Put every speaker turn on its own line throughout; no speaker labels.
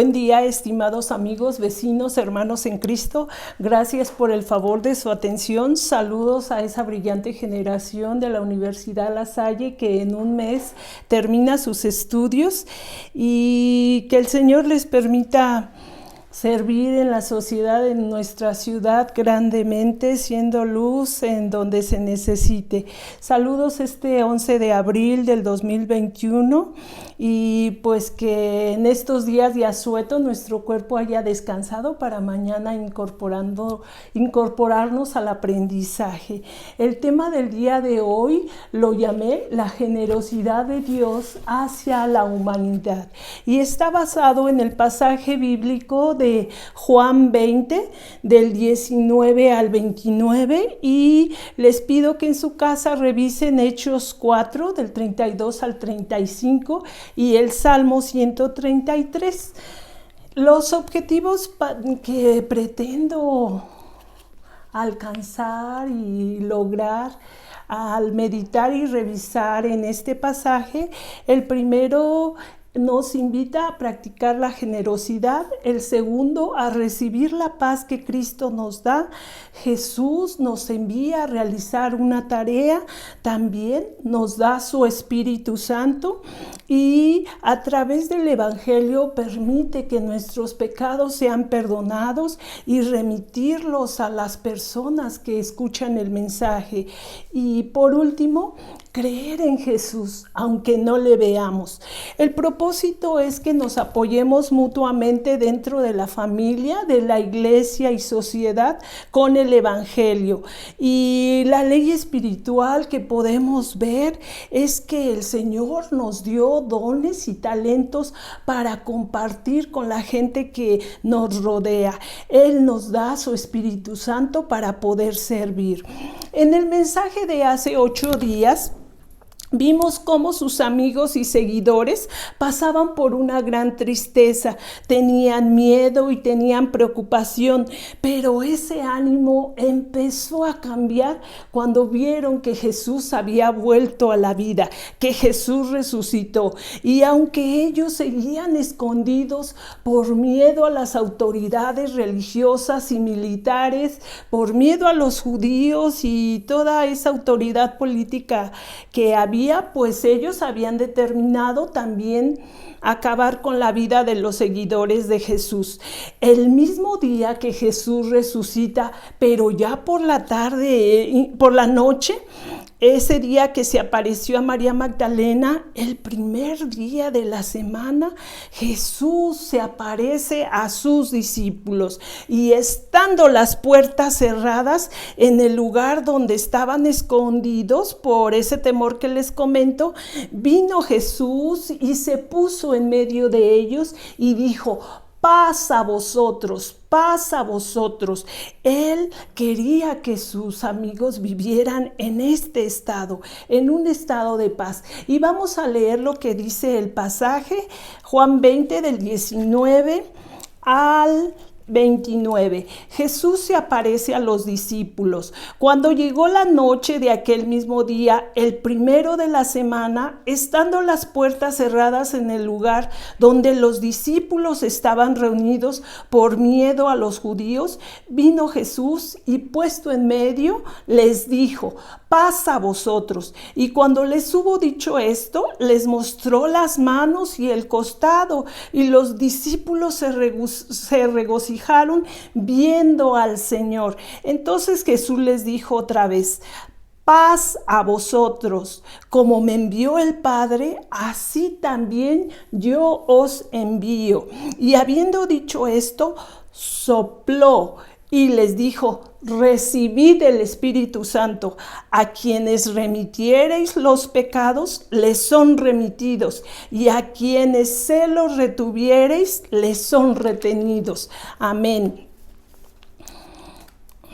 Buen día, estimados amigos, vecinos, hermanos en Cristo. Gracias por el favor de su atención. Saludos a esa brillante generación de la Universidad La Salle que en un mes termina sus estudios y que el Señor les permita servir en la sociedad, en nuestra ciudad grandemente, siendo luz en donde se necesite. Saludos este 11 de abril del 2021 y pues que en estos días de asueto nuestro cuerpo haya descansado para mañana incorporarnos al aprendizaje. El tema del día de hoy lo llamé la generosidad de Dios hacia la humanidad y está basado en el pasaje bíblico de Juan 20, del 19 al 29, y les pido que en su casa revisen Hechos 4, del 32 al 35, y el Salmo 133. Los objetivos que pretendo alcanzar y lograr al meditar y revisar en este pasaje, el primero nos invita a practicar la generosidad, el segundo a recibir la paz que Cristo nos da. Jesús nos envía a realizar una tarea, también nos da su Espíritu Santo y a través del Evangelio permite que nuestros pecados sean perdonados y remitirlos a las personas que escuchan el mensaje. Y por último, creer en Jesús, aunque no le veamos. El propósito es que nos apoyemos mutuamente dentro de la familia, de la iglesia y sociedad con el Evangelio. Y la ley espiritual que podemos ver es que el Señor nos dio dones y talentos para compartir con la gente que nos rodea. Él nos da su Espíritu Santo para poder servir. En el mensaje de hace 8 días, vimos cómo sus amigos y seguidores pasaban por una gran tristeza, tenían miedo y tenían preocupación, pero ese ánimo empezó a cambiar cuando vieron que Jesús había vuelto a la vida, que Jesús resucitó. Y aunque ellos seguían escondidos por miedo a las autoridades religiosas y militares, por miedo a los judíos y toda esa autoridad política que había, pues ellos habían determinado también acabar con la vida de los seguidores de Jesús. El mismo día que Jesús resucita, pero ya por la tarde, por la noche, ese día que se apareció a María Magdalena, el primer día de la semana, Jesús se aparece a sus discípulos y estando las puertas cerradas en el lugar donde estaban escondidos por ese temor que les comento, vino Jesús y se puso en medio de ellos y dijo: paz a vosotros, paz a vosotros. Él quería que sus amigos vivieran en este estado, en un estado de paz. Y vamos a leer lo que dice el pasaje, Juan 20 del 19 al 29. Jesús se aparece a los discípulos. Cuando llegó la noche de aquel mismo día, el primero de la semana, estando las puertas cerradas en el lugar donde los discípulos estaban reunidos por miedo a los judíos, vino Jesús y puesto en medio les dijo: paz a vosotros. Y cuando les hubo dicho esto, les mostró las manos y el costado, y los discípulos se regocijaron viendo al Señor. Entonces Jesús les dijo otra vez: paz a vosotros. Como me envió el Padre, así también yo os envío. Y habiendo dicho esto, sopló y les dijo: recibid el Espíritu Santo. A quienes remitiereis los pecados, les son remitidos, y a quienes se los retuviereis, les son retenidos. Amén.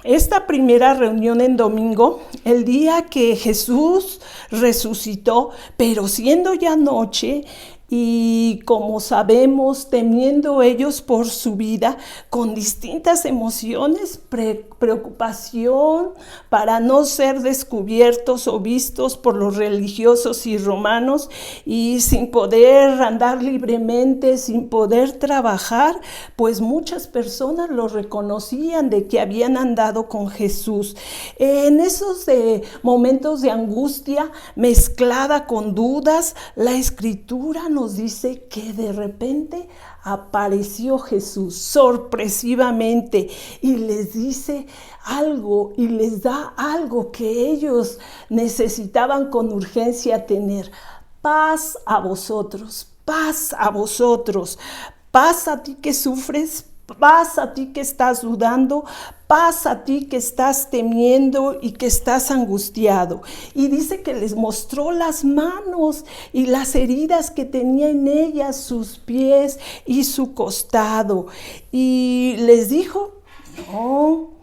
Esta primera reunión en domingo, el día que Jesús resucitó, pero siendo ya noche, Y como sabemos, temiendo ellos por su vida, con distintas emociones, preocupación para no ser descubiertos o vistos por los religiosos y romanos, y sin poder andar libremente, sin poder trabajar, pues muchas personas lo reconocían de que habían andado con Jesús. En esos momentos de angustia mezclada con dudas, la Escritura nos dice que de repente apareció Jesús sorpresivamente y les dice algo y les da algo que ellos necesitaban con urgencia tener. Paz a vosotros, paz a vosotros, paz a ti que sufres, paz a ti que estás dudando, paz a ti que estás temiendo y que estás angustiado. Y dice que les mostró las manos y las heridas que tenía en ellas, sus pies y su costado. Y les dijo, no,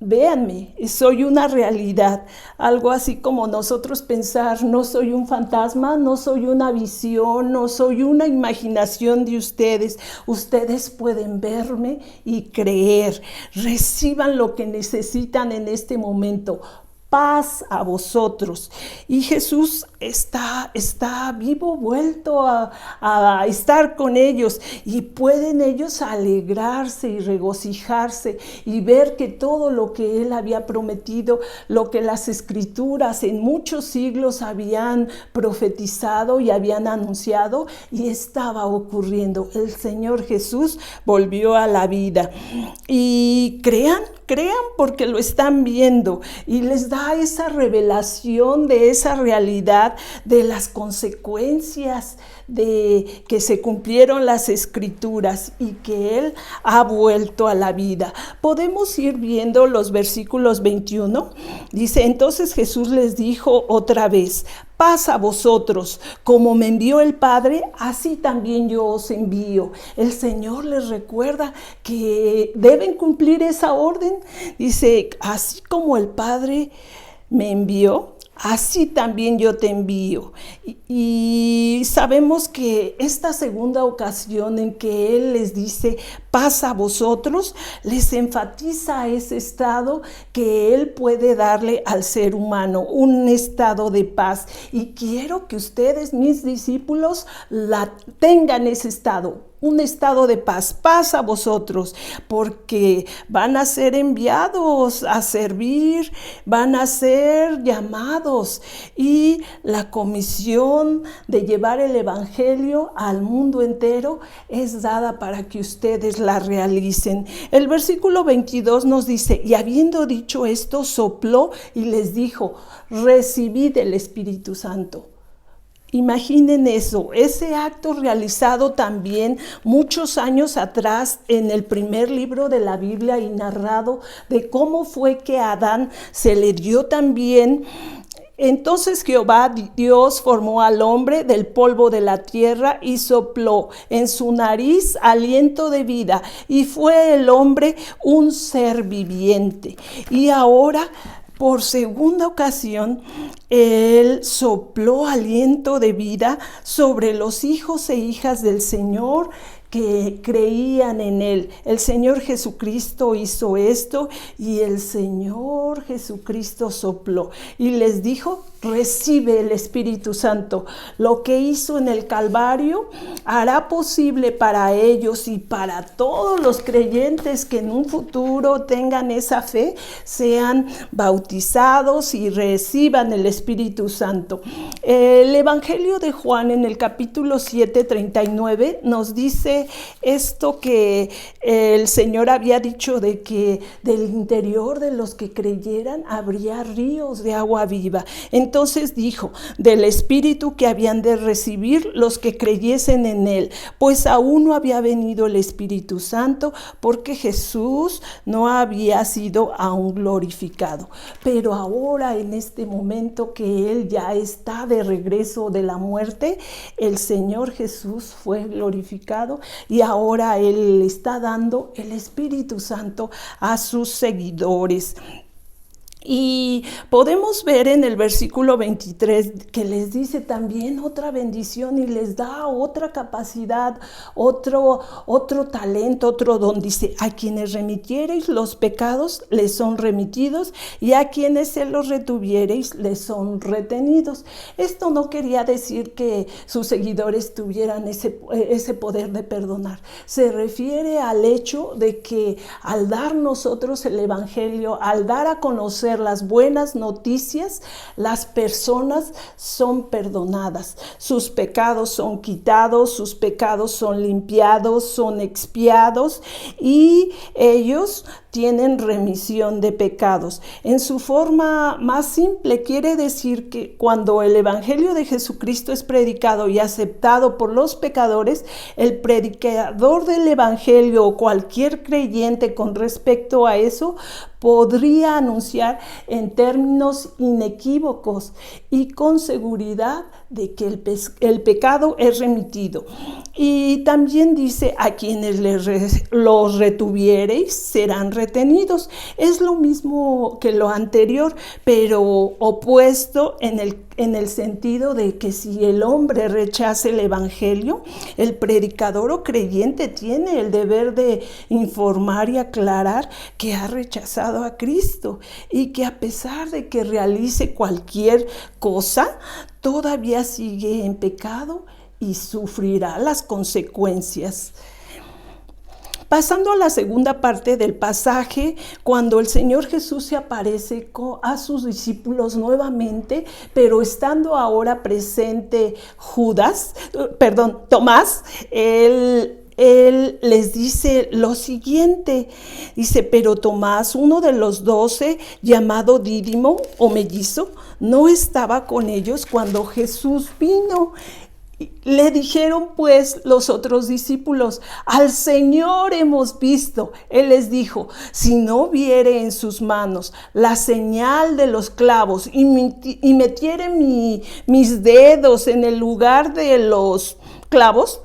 véanme, soy una realidad, algo así como nosotros pensar, no soy un fantasma, no soy una visión, no soy una imaginación de ustedes. Ustedes pueden verme y creer. Reciban lo que necesitan en este momento. Paz a vosotros. Y Jesús está vivo, vuelto a estar con ellos, y pueden ellos alegrarse y regocijarse y ver que todo lo que Él había prometido, lo que las Escrituras en muchos siglos habían profetizado y habían anunciado, y estaba ocurriendo. El Señor Jesús volvió a la vida. Y crean porque lo están viendo, y les da esa revelación de esa realidad, de las consecuencias de que se cumplieron las Escrituras y que Él ha vuelto a la vida. Podemos ir viendo los versículos 21. Dice, entonces Jesús les dijo otra vez, paz a vosotros, como me envió el Padre, así también yo os envío. El Señor les recuerda que deben cumplir esa orden. Dice, así como el Padre me envió, así también yo te envío. Y sabemos que esta segunda ocasión en que Él les dice, paz a vosotros, les enfatiza ese estado que Él puede darle al ser humano, un estado de paz. Y quiero que ustedes, mis discípulos, tengan ese estado. Un estado de paz, paz a vosotros, porque van a ser enviados a servir, van a ser llamados, y la comisión de llevar el evangelio al mundo entero es dada para que ustedes la realicen. El versículo 22 nos dice, y habiendo dicho esto, sopló y les dijo, recibid el Espíritu Santo. Imaginen eso, ese acto realizado también muchos años atrás en el primer libro de la Biblia, y narrado de cómo fue que a Adán se le dio también. Entonces Jehová Dios formó al hombre del polvo de la tierra y sopló en su nariz aliento de vida, y fue el hombre un ser viviente. Y ahora, por segunda ocasión, Él sopló aliento de vida sobre los hijos e hijas del Señor que creían en Él. El Señor Jesucristo hizo esto, y el Señor Jesucristo sopló y les dijo, recibe el Espíritu Santo. Lo que hizo en el Calvario hará posible para ellos y para todos los creyentes que en un futuro tengan esa fe, sean bautizados y reciban el Espíritu Santo. El Evangelio de Juan en el capítulo 7, 39 nos dice esto que el Señor había dicho, de que del interior de los que creyeran habría ríos de agua viva. Entonces dijo, del Espíritu que habían de recibir los que creyesen en Él, pues aún no había venido el Espíritu Santo, porque Jesús no había sido aún glorificado. Pero ahora, en este momento que Él ya está de regreso de la muerte, el Señor Jesús fue glorificado, y ahora Él le está dando el Espíritu Santo a sus seguidores. Y podemos ver en el versículo 23 que les dice también otra bendición y les da otra capacidad, otro talento, otro don. Dice, a quienes remitiereis los pecados les son remitidos y a quienes se los retuviereis les son retenidos. Esto no quería decir que sus seguidores tuvieran ese poder de perdonar. Se refiere al hecho de que al dar nosotros el evangelio, al dar a conocer las buenas noticias, las personas son perdonadas, sus pecados son quitados, sus pecados son limpiados, son expiados y ellos tienen remisión de pecados. En su forma más simple quiere decir que cuando el evangelio de Jesucristo es predicado y aceptado por los pecadores, el predicador del evangelio o cualquier creyente con respecto a eso podría anunciar en términos inequívocos y con seguridad de que el pecado es remitido. Y también dice, a quienes los retuviereis serán retenidos. Es lo mismo que lo anterior, pero opuesto en el sentido de que si el hombre rechaza el evangelio, el predicador o creyente tiene el deber de informar y aclarar que ha rechazado a Cristo y que a pesar de que realice cualquier cosa, todavía sigue en pecado y sufrirá las consecuencias. Pasando a la segunda parte del pasaje, cuando el Señor Jesús se aparece a sus discípulos nuevamente, pero estando ahora presente Tomás, él les dice lo siguiente, dice, pero Tomás, uno de los 12, llamado Dídimo o mellizo, no estaba con ellos cuando Jesús vino. Le dijeron pues los otros discípulos, al Señor hemos visto. Él les dijo, si no viere en sus manos la señal de los clavos y metiere mis dedos en el lugar de los clavos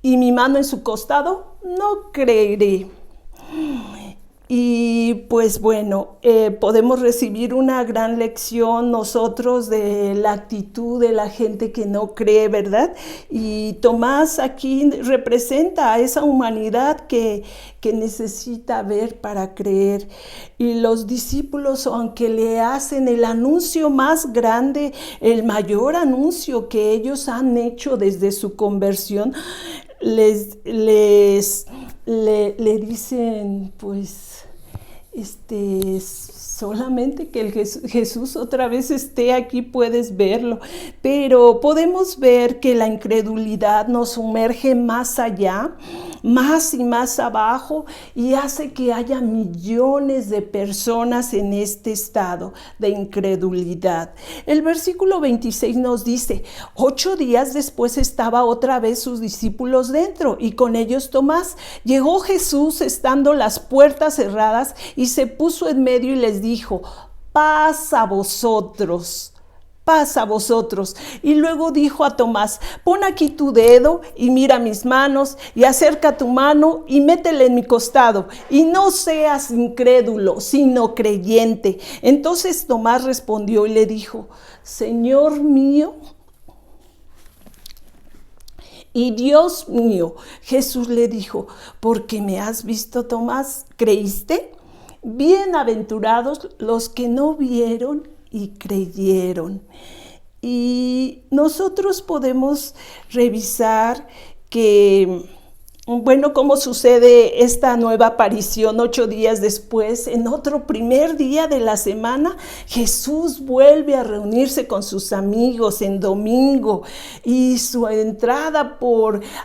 y mi mano en su costado, no creeré. Y pues bueno, podemos recibir una gran lección nosotros de la actitud de la gente que no cree, ¿verdad? Y Tomás aquí representa a esa humanidad que necesita ver para creer. Y los discípulos, aunque le hacen el anuncio más grande, el mayor anuncio que ellos han hecho desde su conversión, le dicen, pues, solamente que el Jesús otra vez esté aquí puedes verlo, pero podemos ver que la incredulidad nos sumerge más allá, más y más abajo y hace que haya millones de personas en este estado de incredulidad. El versículo 26 nos dice, 8 días después estaba otra vez sus discípulos dentro y con ellos Tomás. Llegó Jesús estando las puertas cerradas y se puso en medio y les dijo, paz a vosotros. Paz a vosotros. Y luego dijo a Tomás, pon aquí tu dedo y mira mis manos y acerca tu mano y métela en mi costado y no seas incrédulo, sino creyente. Entonces Tomás respondió y le dijo, Señor mío y Dios mío. Jesús le dijo, porque me has visto, Tomás, ¿creíste? Bienaventurados los que no vieron y creyeron. Y nosotros podemos revisar que, bueno, cómo sucede esta nueva aparición 8 días después. En otro primer día de la semana, Jesús vuelve a reunirse con sus amigos en domingo y su entrada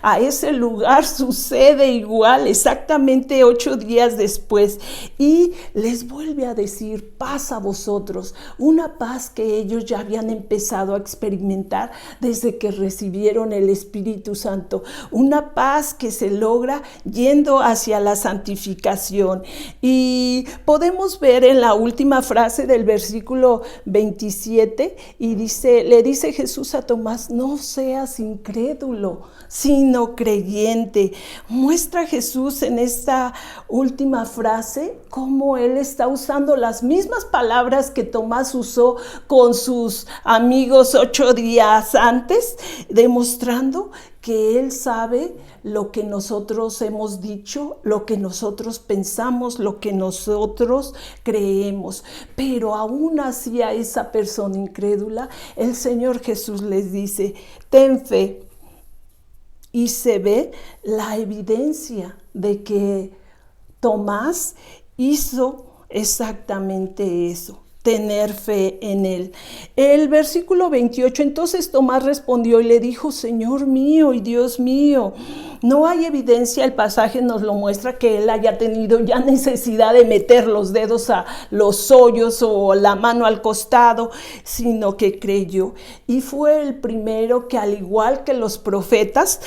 a ese lugar sucede igual, exactamente 8 días después. Y les vuelve a decir, paz a vosotros, una paz que ellos ya habían empezado a experimentar desde que recibieron el Espíritu Santo, una paz que se se logra yendo hacia la santificación. Y podemos ver en la última frase del versículo 27, y le dice Jesús a Tomás: no seas incrédulo, sino creyente. Muestra Jesús en esta última frase cómo él está usando las mismas palabras que Tomás usó con sus amigos 8 días antes, demostrando que él sabe lo que nosotros hemos dicho, lo que nosotros pensamos, lo que nosotros creemos. Pero aún así a esa persona incrédula, el Señor Jesús les dice: ten fe. Y se ve la evidencia de que Tomás hizo exactamente eso, tener fe en él. El versículo 28, entonces Tomás respondió y le dijo: Señor mío y Dios mío. No hay evidencia, el pasaje nos lo muestra, que él haya tenido ya necesidad de meter los dedos a los hoyos o la mano al costado, sino que creyó. Y fue el primero que, al igual que los profetas,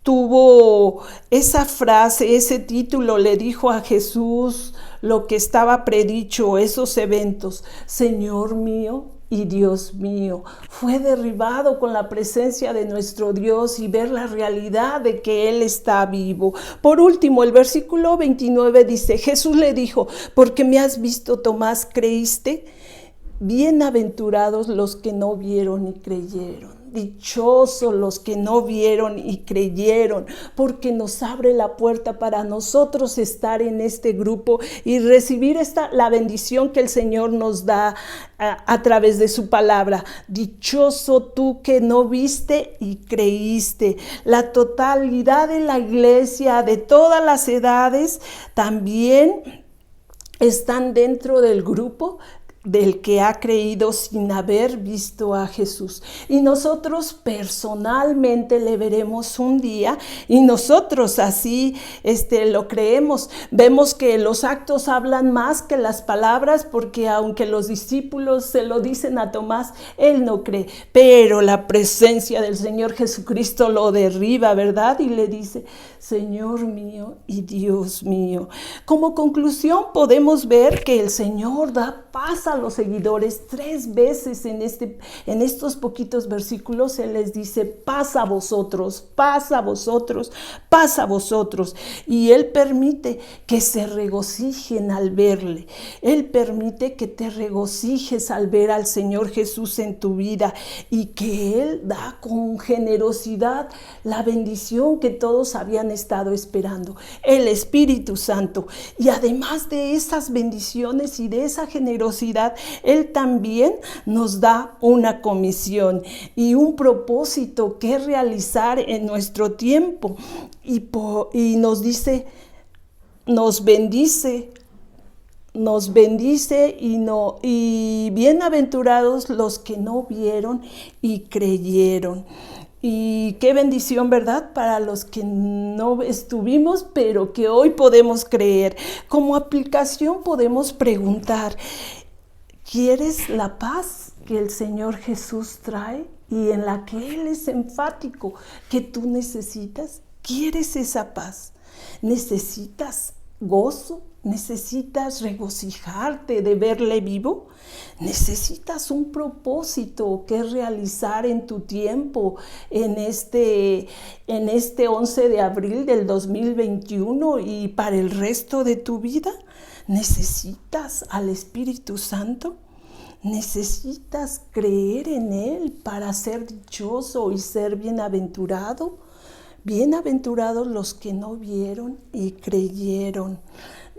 tuvo esa frase, ese título, le dijo a Jesús lo que estaba predicho, esos eventos: Señor mío y Dios mío. Fue derribado con la presencia de nuestro Dios y ver la realidad de que Él está vivo. Por último, el versículo 29 dice: Jesús le dijo: porque me has visto, Tomás, ¿creíste? Bienaventurados los que no vieron y creyeron. Dichosos los que no vieron y creyeron, porque nos abre la puerta para nosotros estar en este grupo y recibir la bendición que el Señor nos da a través de su palabra. Dichoso tú que no viste y creíste. La totalidad de la iglesia, de todas las edades, también están dentro del grupo del que ha creído sin haber visto a Jesús. Y nosotros personalmente le veremos un día, y nosotros así lo creemos. Vemos que los actos hablan más que las palabras, porque aunque los discípulos se lo dicen a Tomás, él no cree, pero la presencia del Señor Jesucristo lo derriba, ¿verdad? Y le dice: Señor mío y Dios mío. Como conclusión, podemos ver que el Señor da paz a los seguidores 3 veces en estos poquitos versículos. Él les dice: paz a vosotros, paz a vosotros, paz a vosotros. Y Él permite que se regocijen al verle. Él permite que te regocijes al ver al Señor Jesús en tu vida, y que Él da con generosidad la bendición que todos habían estado esperando, el Espíritu Santo. Y además de esas bendiciones y de esa generosidad, Él también nos da una comisión y un propósito que realizar en nuestro tiempo. Y nos dice, nos bendice y bienaventurados los que no vieron y creyeron. Y qué bendición, ¿verdad? Para los que no estuvimos, pero que hoy podemos creer. Como aplicación podemos preguntar: ¿quieres la paz que el Señor Jesús trae y en la que Él es enfático que tú necesitas? ¿Quieres esa paz? ¿Necesitas gozo? ¿Necesitas regocijarte de verle vivo? ¿Necesitas un propósito que realizar en tu tiempo en este 11 de abril del 2021 y para el resto de tu vida? ¿Necesitas al Espíritu Santo? ¿Necesitas creer en Él para ser dichoso y ser bienaventurado? Bienaventurados los que no vieron y creyeron.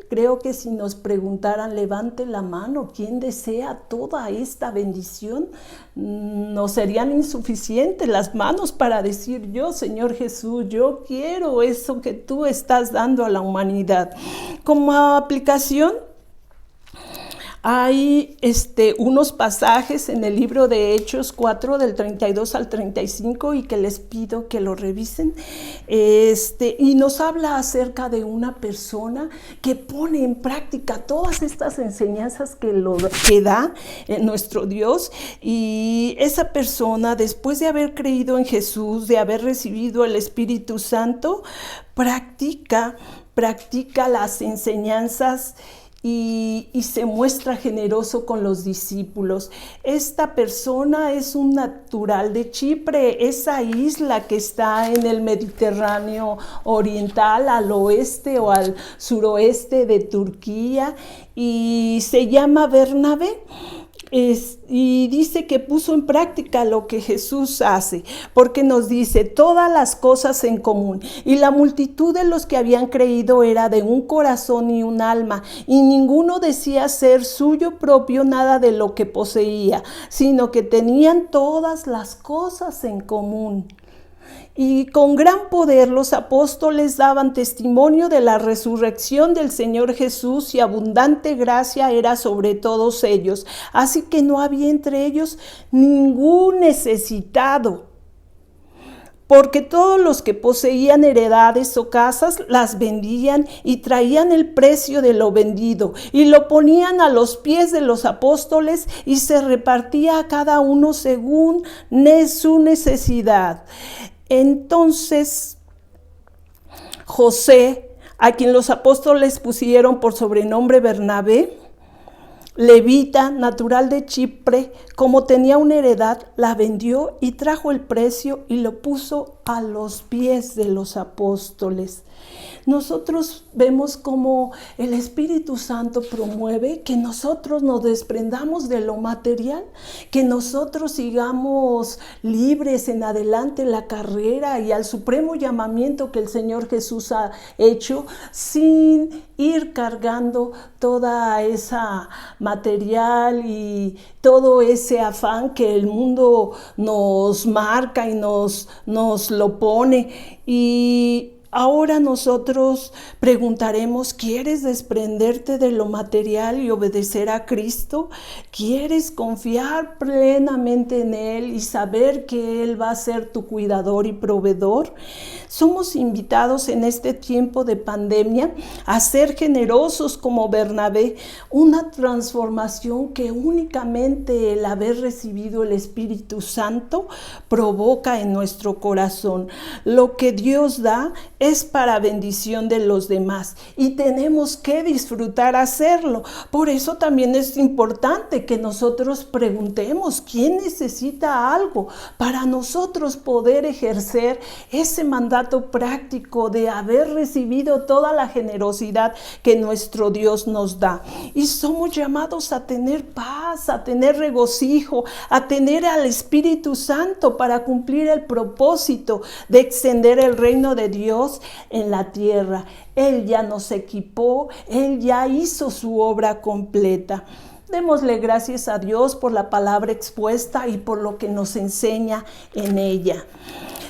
Creo que si nos preguntaran, levante la mano, ¿quién desea toda esta bendición? No serían insuficientes las manos para decir: yo, Señor Jesús, yo quiero eso que tú estás dando a la humanidad. Como aplicación, Hay unos pasajes en el libro de Hechos 4 del 32 al 35 y que les pido que lo revisen. Y nos habla acerca de una persona que pone en práctica todas estas enseñanzas que da nuestro Dios, y esa persona, después de haber creído en Jesús, de haber recibido el Espíritu Santo, practica las enseñanzas y se muestra generoso con los discípulos. Esta persona es un natural de Chipre, esa isla que está en el Mediterráneo oriental, al oeste o al suroeste de Turquía, y se llama Bernabé. Y dice que puso en práctica lo que Jesús hace, porque nos dice todas las cosas en común. Y la multitud de los que habían creído era de un corazón y un alma, y ninguno decía ser suyo propio nada de lo que poseía, sino que tenían todas las cosas en común. Y con gran poder los apóstoles daban testimonio de la resurrección del Señor Jesús, y abundante gracia era sobre todos ellos. Así que no había entre ellos ningún necesitado, porque todos los que poseían heredades o casas las vendían y traían el precio de lo vendido y lo ponían a los pies de los apóstoles, y se repartía a cada uno según su necesidad. Entonces José, a quien los apóstoles pusieron por sobrenombre Bernabé, levita, natural de Chipre, como tenía una heredad, la vendió y trajo el precio y lo puso a los pies de los apóstoles. Nosotros vemos cómo el Espíritu Santo promueve que nosotros nos desprendamos de lo material, que nosotros sigamos libres en adelante la carrera y al supremo llamamiento que el Señor Jesús ha hecho, sin ir cargando toda esa material y todo ese afán que el mundo nos marca y nos lo pone. Y ahora nosotros preguntaremos, ¿quieres desprenderte de lo material y obedecer a Cristo? ¿Quieres confiar plenamente en Él y saber que Él va a ser tu cuidador y proveedor? Somos invitados en este tiempo de pandemia a ser generosos como Bernabé, una transformación que únicamente el haber recibido el Espíritu Santo provoca en nuestro corazón. Lo que Dios da es para bendición de los demás y tenemos que disfrutar hacerlo. Por eso también es importante que nosotros preguntemos quién necesita algo para nosotros poder ejercer ese mandato práctico de haber recibido toda la generosidad que nuestro Dios nos da. Y somos llamados a tener paz, a tener regocijo, a tener al Espíritu Santo para cumplir el propósito de extender el reino de Dios en la tierra. Él ya nos equipó, Él ya hizo su obra completa. Démosle gracias a Dios por la palabra expuesta y por lo que nos enseña en ella.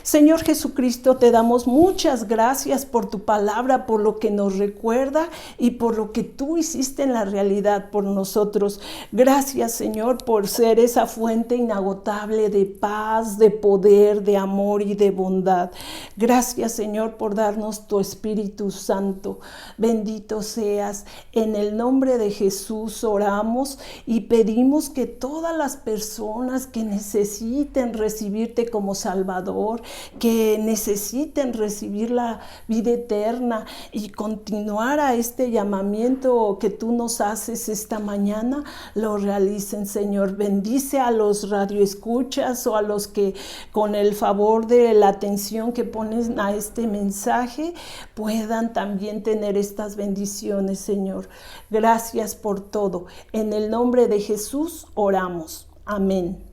Señor Jesucristo, te damos muchas gracias por tu palabra, por lo que nos recuerda y por lo que tú hiciste en la realidad por nosotros. Gracias, Señor, por ser esa fuente inagotable de paz, de poder, de amor y de bondad. Gracias, Señor, por darnos tu Espíritu Santo. Bendito seas. En el nombre de Jesús oramos y pedimos que todas las personas que necesiten recibirte como Salvador, que necesiten recibir la vida eterna y continuar a este llamamiento que tú nos haces esta mañana, lo realicen, Señor. Bendice a los radioescuchas o a los que con el favor de la atención que ponen a este mensaje puedan también tener estas bendiciones, Señor. Gracias por todo. En el nombre de Jesús oramos. Amén.